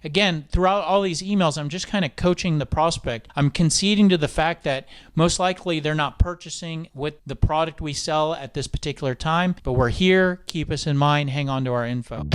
again, throughout all these emails, I'm just kind of coaching the prospect. I'm conceding to the fact that most likely they're not purchasing with the product we sell at this particular time, but we're here. Keep us in mind. Hang on to our info.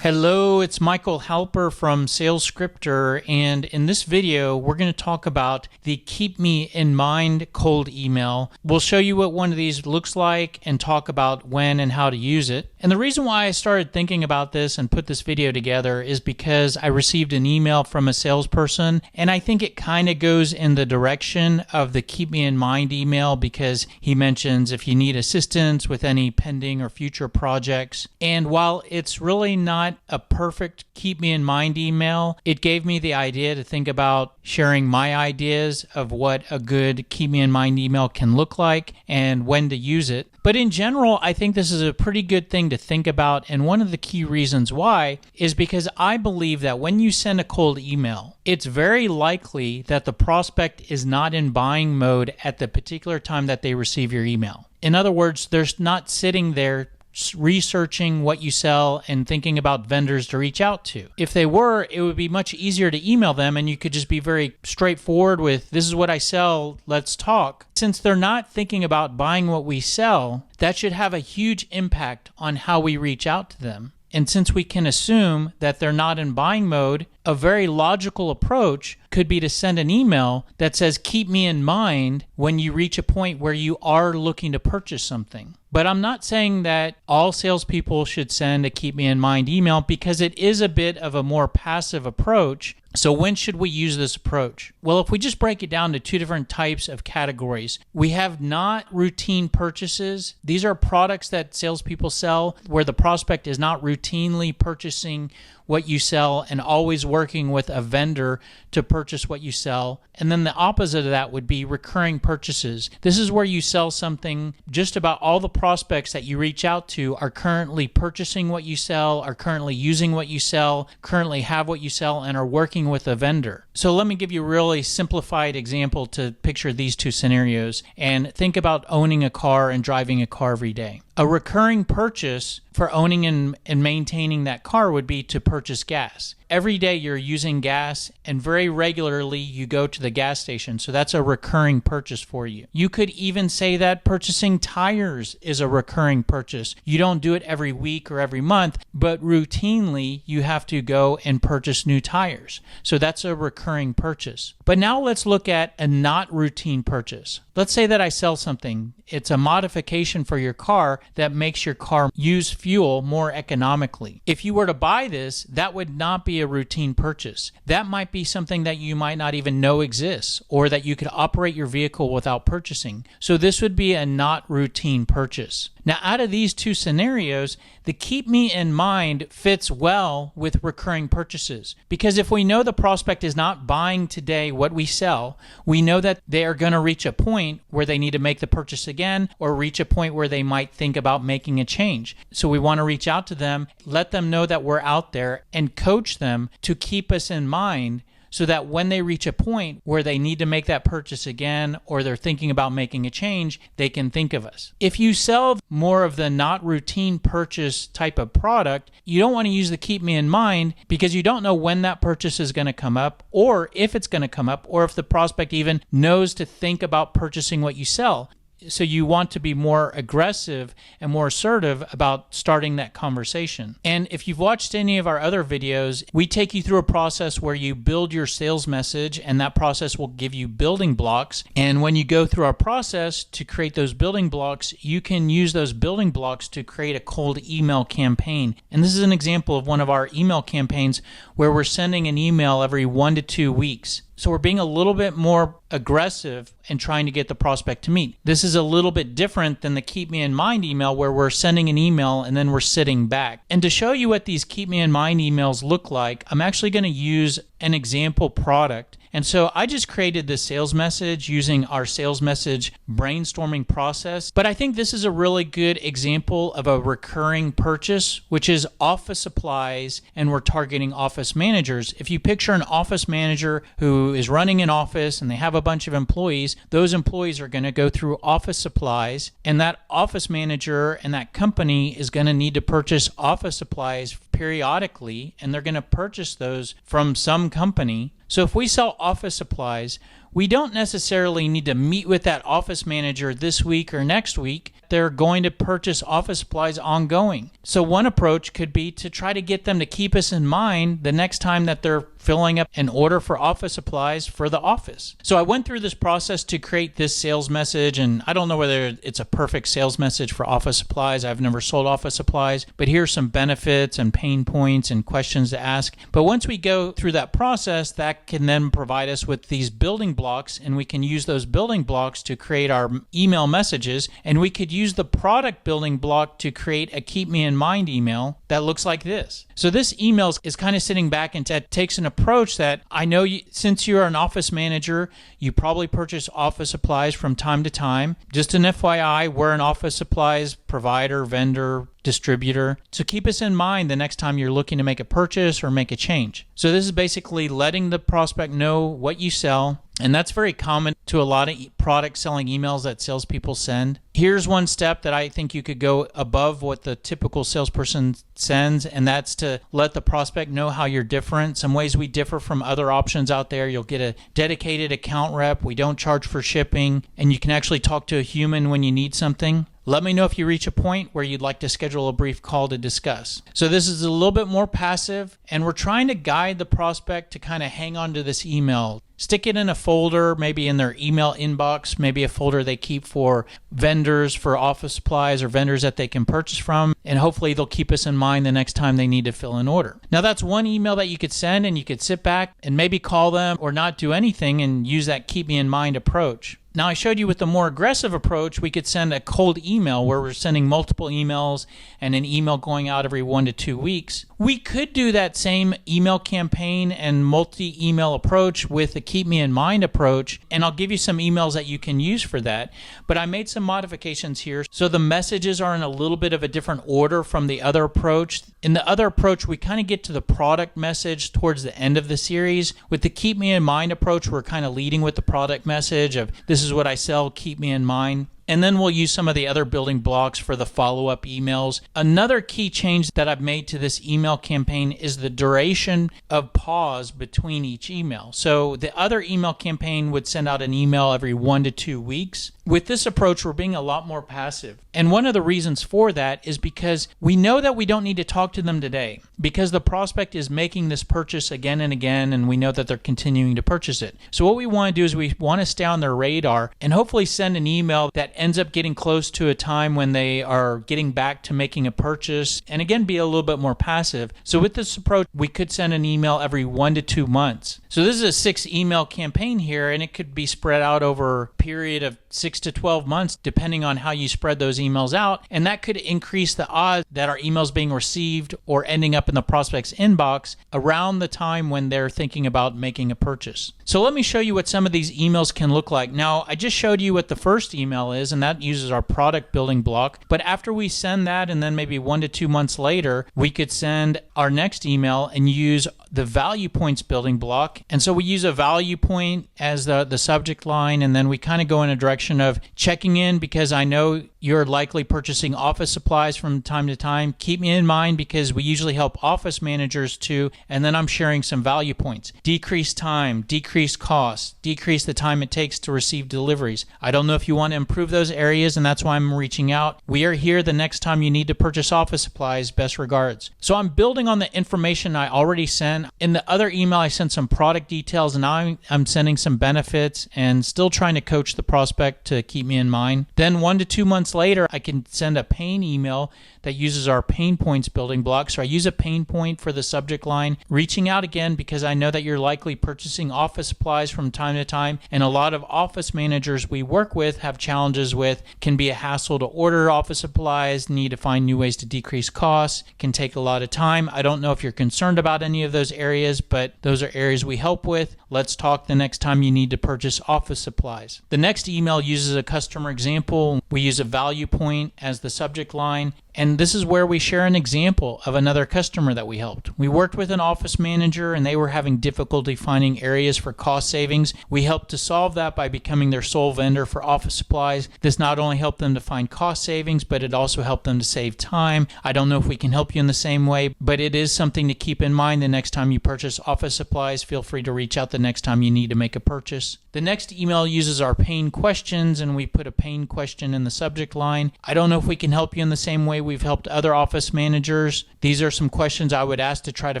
Hello, it's Michael Halper from SalesScripter, and in this video, we're going to talk about the Keep Me in Mind cold email. We'll show you what one of these looks like and talk about when and how to use it. And the reason why I started thinking about this and put this video together is because I received an email from a salesperson, and I think it kind of goes in the direction of the Keep Me in Mind email because he mentions if you need assistance with any pending or future projects. And while it's really not a perfect Keep Me in Mind email, it gave me the idea to think about sharing my ideas of what a good Keep Me in Mind email can look like and when to use it. But in general, I think this is a pretty good thing to think about, and one of the key reasons why is because I believe that when you send a cold email, it's very likely that the prospect is not in buying mode at the particular time that they receive your email. In other words, they're not sitting there researching what you sell and thinking about vendors to reach out to. If they were, it would be much easier to email them and you could just be very straightforward with, this is what I sell, let's talk. Since they're not thinking about buying what we sell, that should have a huge impact on how we reach out to them. And since we can assume that they're not in buying mode, a very logical approach could be to send an email that says, keep me in mind when you reach a point where you are looking to purchase something. But I'm not saying that all salespeople should send a keep me in mind email because it is a bit of a more passive approach. So when should we use this approach? Well, if we just break it down to two different types of categories, we have not routine purchases. These are products that salespeople sell where the prospect is not routinely purchasing what you sell and always working with a vendor to purchase what you sell. And then the opposite of that would be recurring purchases. This is where you sell something. Just about all the prospects that you reach out to are currently purchasing what you sell, are currently using what you sell, currently have what you sell, and are working with a vendor. So let me give you a really simplified example to picture these two scenarios and think about owning a car and driving a car every day. A recurring purchase for owning and maintaining that car would be to purchase gas. Every day you're using gas and very regularly you go to the gas station. So that's a recurring purchase for you. You could even say that purchasing tires is a recurring purchase. You don't do it every week or every month, but routinely you have to go and purchase new tires. So that's a recurring purchase. But now let's look at a not routine purchase. Let's say that I sell something. It's a modification for your car that makes your car use fuel more economically. If you were to buy this, that would not be a routine purchase. That might be something that you might not even know exists or that you could operate your vehicle without purchasing. So this would be a not routine purchase. Now, out of these two scenarios, the keep me in mind fits well with recurring purchases because if we know the prospect is not buying today what we sell, we know that they are going to reach a point where they need to make the purchase again or reach a point where they might think about making a change. So we want to reach out to them, let them know that we're out there, and coach them to keep us in mind so that when they reach a point where they need to make that purchase again or they're thinking about making a change, they can think of us. If you sell more of the not routine purchase type of product, you don't want to use the keep me in mind because you don't know when that purchase is going to come up or if it's going to come up or if the prospect even knows to think about purchasing what you sell. So you want to be more aggressive and more assertive about starting that conversation. And if you've watched any of our other videos, we take you through a process where you build your sales message, and that process will give you building blocks. And when you go through our process to create those building blocks, you can use those building blocks to create a cold email campaign. And this is an example of one of our email campaigns where we're sending an email every 1 to 2 weeks. So we're being a little bit more aggressive and trying to get the prospect to meet. This is a little bit different than the Keep Me in Mind email where we're sending an email and then we're sitting back. And to show you what these Keep Me in Mind emails look like, I'm actually going to use an example product. And so I just created this sales message using our sales message brainstorming process. But I think this is a really good example of a recurring purchase, which is office supplies, and we're targeting office managers. If you picture an office manager who is running an office and they have a bunch of employees, those employees are going to go through office supplies, and that office manager and that company is going to need to purchase office supplies periodically, and they're going to purchase those from some company. So if we sell office supplies, we don't necessarily need to meet with that office manager this week or next week. They're going to purchase office supplies ongoing. So one approach could be to try to get them to keep us in mind the next time that they're filling up an order for office supplies for the office. So I went through this process to create this sales message, and I don't know whether it's a perfect sales message for office supplies. I've never sold office supplies, but here's some benefits and pain points and questions to ask. But once we go through that process, that can then provide us with these building blocks, and we can use those building blocks to create our email messages, and we could use the product building block to create a keep me in mind email that looks like this. So this email is kind of sitting back and takes an approach that I know since you're an office manager, you probably purchase office supplies from time to time. Just an FYI, we're an office supplies provider, vendor, distributor. So keep us in mind the next time you're looking to make a purchase or make a change. So this is basically letting the prospect know what you sell. And that's very common to a lot of product selling emails that salespeople send. Here's one step that I think you could go above what the typical salesperson sends, and that's to let the prospect know how you're different. Some ways we differ from other options out there. You'll get a dedicated account rep. We don't charge for shipping, and you can actually talk to a human when you need something. Let me know if you reach a point where you'd like to schedule a brief call to discuss. So this is a little bit more passive, and we're trying to guide the prospect to kind of hang on to this email. Stick it in a folder, maybe in their email inbox, maybe a folder they keep for vendors for office supplies or vendors that they can purchase from, and hopefully they'll keep us in mind the next time they need to fill an order. Now that's one email that you could send, and you could sit back and maybe call them or not do anything and use that keep me in mind approach. Now I showed you with the more aggressive approach, we could send a cold email where we're sending multiple emails and an email going out every 1 to 2 weeks. We could do that same email campaign and multi-email approach with the keep me in mind approach, and I'll give you some emails that you can use for that. But I made some modifications here. So the messages are in a little bit of a different order from the other approach. In the other approach, we kind of get to the product message towards the end of the series. With the keep me in mind approach, we're kind of leading with the product message of this is what I sell, keep me in mind. And then we'll use some of the other building blocks for the follow-up emails. Another key change that I've made to this email campaign is the duration of pause between each email. So the other email campaign would send out an email every 1 to 2 weeks. With this approach, we're being a lot more passive. And one of the reasons for that is because we know that we don't need to talk to them today because the prospect is making this purchase again and again, and we know that they're continuing to purchase it. So what we want to do is we want to stay on their radar and hopefully send an email that ends up getting close to a time when they are getting back to making a purchase, and again, be a little bit more passive. So with this approach, we could send an email every 1 to 2 months. So this is a 6 email campaign here, and it could be spread out over a period of 6 to 12 months, depending on how you spread those emails out. And that could increase the odds that our emails being received or ending up in the prospect's inbox around the time when they're thinking about making a purchase. So let me show you what some of these emails can look like. Now, I just showed you what the first email is, and that uses our product building block. But after we send that, and then maybe 1 to 2 months later, we could send our next email and use the value points building block. And so we use a value point as the subject line, and then we kind of go in a direction of checking in because I know you're likely purchasing office supplies from time to time. Keep me in mind because we usually help office managers too. And then I'm sharing some value points. Decrease time, decrease costs, decrease the time it takes to receive deliveries. I don't know if you want to improve those areas, and that's why I'm reaching out. We are here the next time you need to purchase office supplies. Best regards. So I'm building on the information I already sent. In the other email, I sent some product details, and now I'm sending some benefits and still trying to coach the prospect to keep me in mind. Then 1 to 2 months later, I can send a pain email that uses our pain points building block. So I use a pain point for the subject line, reaching out again because I know that you're likely purchasing office supplies from time to time, and a lot of office managers we work with have challenges with, can be a hassle to order office supplies, need to find new ways to decrease costs, can take a lot of time. I don't know if you're concerned about any of those areas, but those are areas we help with. Let's talk the next time you need to purchase office supplies. The next email uses a customer example. We use a value point as the subject line. And this is where we share an example of another customer that we helped. We worked with an office manager and they were having difficulty finding areas for cost savings. We helped to solve that by becoming their sole vendor for office supplies. This not only helped them to find cost savings, but it also helped them to save time. I don't know if we can help you in the same way, but it is something to keep in mind the next time you purchase office supplies. Feel free to reach out the next time you need to make a purchase. The next email uses our pain questions, and we put a pain question in the subject line. I don't know if we can help you in the same way we've helped other office managers. These are some questions I would ask to try to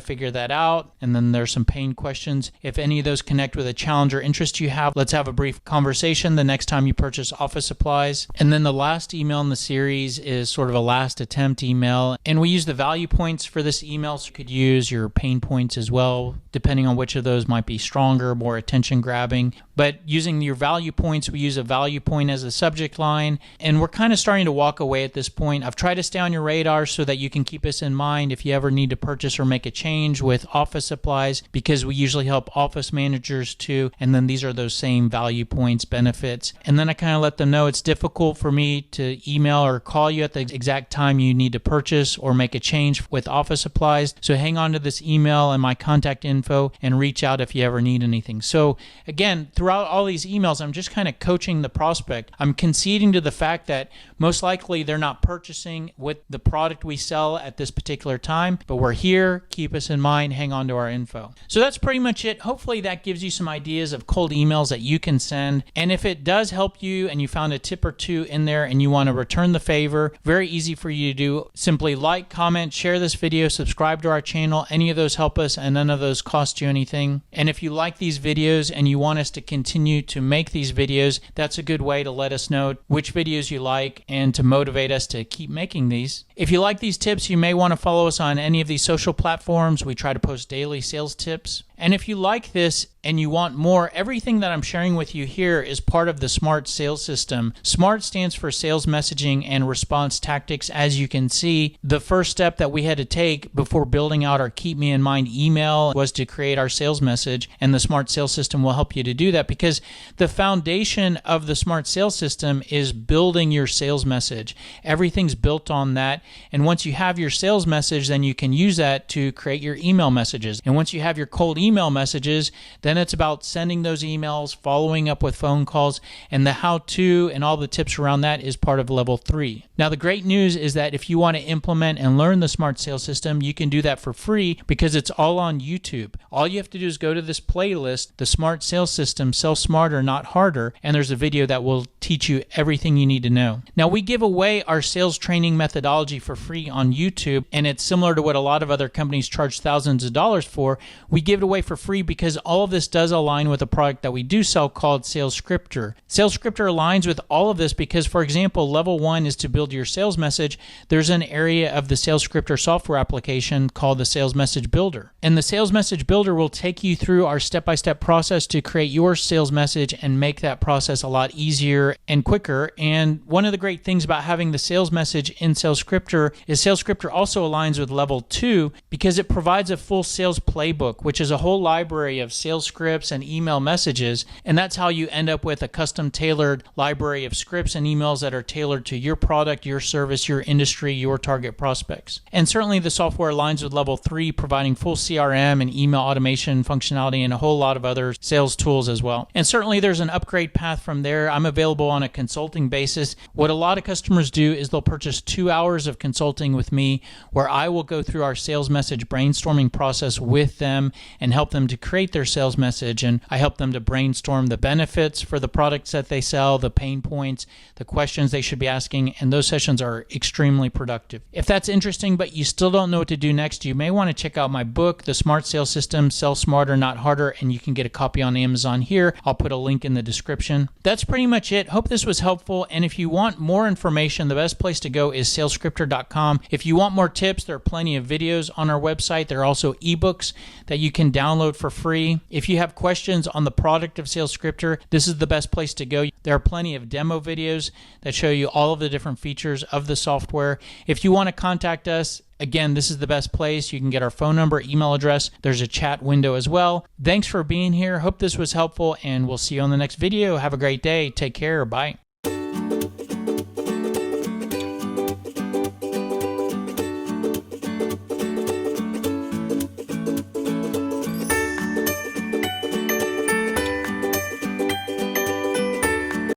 figure that out. And then there's some pain questions. If any of those connect with a challenge or interest you have, let's have a brief conversation the next time you purchase office supplies. And then the last email in the series is sort of a last attempt email. And we use the value points for this email. So you could use your pain points as well, depending on which of those might be stronger, more attention grabbing. But using your value points, we use a value point as a subject line. And we're kind of starting to walk away at this point. I've tried to stay on your radar so that you can keep us in mind if you ever need to purchase or make a change with office supplies, because we usually help office managers too. And then these are those same value points, benefits. And then I kind of let them know it's difficult for me to email or call you at the exact time you need to purchase or make a change with office supplies. So hang on to this email and my contact info and reach out if you ever need anything. So again, throughout all these emails, I'm just kind of coaching the prospect. I'm conceding to the fact that most likely they're not purchasing with the product we sell at this particular time, but we're here. Keep us in mind. Hang on to our info. So that's pretty much it. Hopefully that gives you some ideas of cold emails that you can send. And if it does help you and you found a tip or two in there and you want to return the favor, very easy for you to do. Simply like, comment, share this video, subscribe to our channel. Any of those help us and none of those cost you anything. And if you like these videos and you want us to continue to make these videos, that's a good way to let us know which videos you like and to motivate us to keep making these. If you like these tips, you may want to follow us on any of these social platforms. We try to post daily sales tips. And if you like this and you want more, everything that I'm sharing with you here is part of the SMART sales system. SMART stands for sales messaging and response tactics. As you can see, the first step that we had to take before building out our Keep Me in Mind email was to create our sales message, and the SMART sales system will help you to do that, because the foundation of the SMART sales system is building your sales message. Everything's built on that, and once you have your sales message, then you can use that to create your email messages. And once you have your cold email messages, then it's about sending those emails, following up with phone calls, and the how-to and all the tips around that is part of level 3. Now, the great news is that if you want to implement and learn the SMART sales system, you can do that for free because it's all on YouTube. All you have to do is go to this playlist, the SMART sales system, Sell Smarter, Not Harder, and there's a video that will teach you everything you need to know. Now, we give away our sales training methodology for free on YouTube, and it's similar to what a lot of other companies charge thousands of dollars for. We give it away for free because all of this does align with a product that we do sell called SalesScripter. SalesScripter aligns with all of this because, for example, level 1 is to build your sales message. There's an area of the SalesScripter software application called the Sales Message Builder. And the Sales Message Builder will take you through our step-by-step process to create your sales message and make that process a lot easier and quicker. And one of the great things about having the sales message in SalesScripter is SalesScripter also aligns with level 2 because it provides a full sales playbook, which is a whole library of sales scripts and email messages. And that's how you end up with a custom tailored library of scripts and emails that are tailored to your product, your service, your industry, your target prospects. And certainly the software aligns with level 3, providing full CRM and email automation functionality and a whole lot of other sales tools as well. And certainly there's an upgrade path from there. I'm available on a consulting basis. What a lot of customers do is they'll purchase 2 hours of consulting with me where I will go through our sales message brainstorming process with them and help them to create their sales message. And I help them to brainstorm the benefits for the products that they sell, the pain points, the questions they should be asking, and those sessions are extremely productive. If that's interesting, but you still don't know what to do next, you may want to check out my book, The SMART Sales System, Sell Smarter, Not Harder, and you can get a copy on Amazon here. I'll put a link in the description. That's pretty much it. Hope this was helpful, and if you want more information, the best place to go is salescripter.com. If you want more tips, there are plenty of videos on our website. There are also ebooks that you can download for free. If you have questions on the product of SalesScripter, this is the best place to go. There are plenty of demo videos that show you all of the different features features of the software. If you want to contact us, again, this is the best place. You can get our phone number, email address. There's a chat window as well. Thanks for being here. Hope this was helpful, and we'll see you on the next video. Have a great day. Take care. Bye.